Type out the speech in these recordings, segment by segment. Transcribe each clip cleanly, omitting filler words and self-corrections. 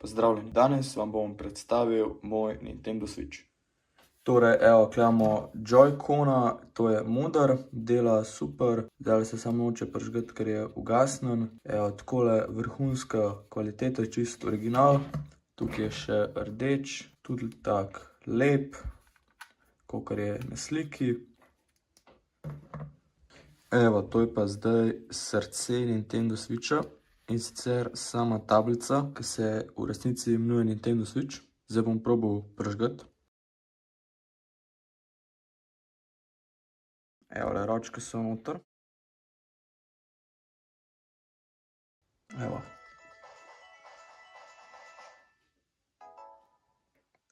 Pozdravljeni, danes vam bom predstavil moj Nintendo Switch. Torej, evo, tukaj imamo Joy-Cona, to je moder, dela super, zdaj se samo noče prižgati, ker je ugasnjen. Evo, takole vrhunska kvaliteta, čist original. Tukaj je še rdeč, tudi tak lep, kakor je na sliki. Evo, to je pa zdaj srce Nintendo Switcha. In sicer sama tablica, ki se v resnici imenuje Nintendo Switch. Zdaj bom probal prižgati. Evole, ročke so noter. Evo.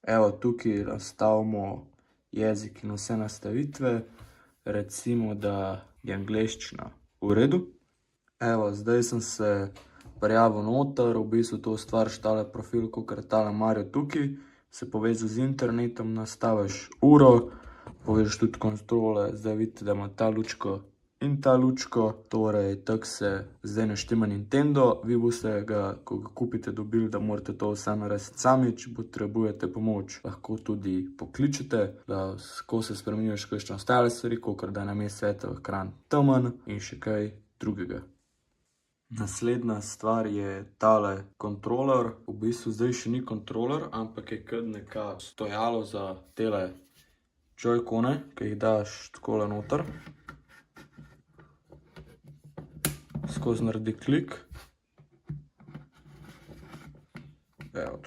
Evo, tukaj nastavimo jezik in vse nastavitve. Recimo, da je angleščina v redu. Evo, zdaj sem se prijavil noter, v bistvu to ustvariš tale profil, kakor je tale Mario tukaj. Se povezal z internetom, nastaviš uro, povežeš tudi kontrole, zdaj vidite, da ima ta lučko in ta lučko. Torej, tako se zdaj naštima Nintendo. Vi boste ga, ko ga kupite, dobili, da morate to vse narediti sami. Če potrebujete pomoč, lahko tudi pokličete, da ko se spremenijo še kakšne ostale stvari, kakor da je namesto svetla ekran temen in še kaj drugega. Naslednja stvar je tale kontroler. V bistvu zdaj še ni kontroler, ampak je kot neka stojalo za tele Joy-Cone, ki jih daš takole noter. Skozi naredi klik. Evo,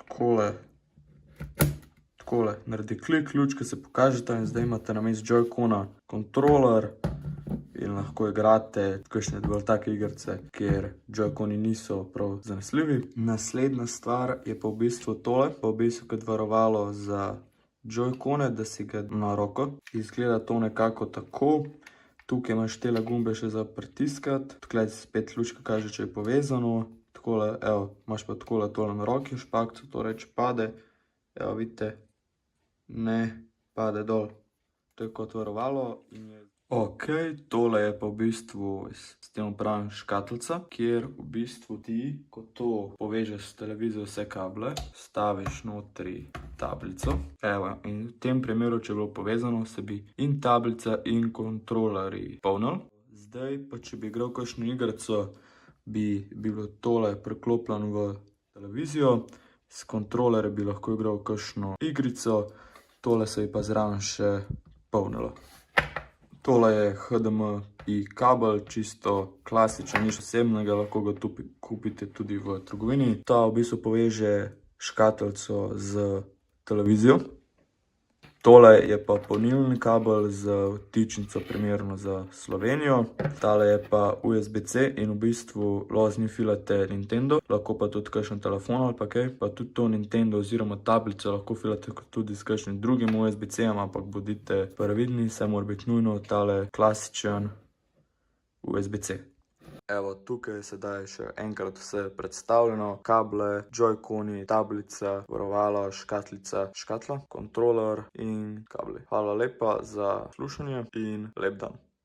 takole naredi klik, lučke se pokažeta in zdaj imate namesto Joy-Cona kontroler. In lahko igrate kakšne bolj take igrice, kjer Joy-Coni niso prav zanesljivi. Naslednja stvar je pa v bistvu tole, pa v bistvu kot varovalo za Joy-Cone, da si ga na roko. Izgleda to nekako tako. Tukaj imaš tele gumbe še za pritiskati. Tukaj spet lučka kaže, če je povezano. Takole, evo, imaš pa takole tole na roki, špakco, torej če pade. Evo, vidite, ne pade dol. To je kot varovalo in je... Ok, tole je pa v bistvu s tem pravim škatlica, kjer v bistvu ti, ko to povežeš s televizijo vse kable, staviš notri tablico. Evo, in v tem primeru, če je bilo povezano, se bi in tablica in kontrolerji polnili. Zdaj pa, če bi igral kakšno igrico, bi bilo tole priklopljeno v televizijo. S kontrolerjem bi lahko igral kakšno igrico, tole se bi pa zraven še polnilo. Tole je HDMI kabel, čisto klasičen, nič posebnega, lahko ga kupite tudi v trgovini. Ta v bistvu poveže škatlico z televizijo. Tole je pa polnilni kabel z vtičnico primerno za Slovenijo. Tale je pa USB-C in v bistvu lahko z njim filate Nintendo, lahko pa tudi kakšen telefon ali pa kaj. Pa tudi to Nintendo oziroma tablico lahko filate tudi s kakšnim drugim USB-C-jem, ampak bodite previdni, saj mora biti nujno tale klasičen USB-C. Evo, tukaj je sedaj še enkrat vse predstavljeno. Kable, Joy-Coni, tablica, varovalo, škatla, kontroler in kabli. Hvala lepa za slušanje in lep dan.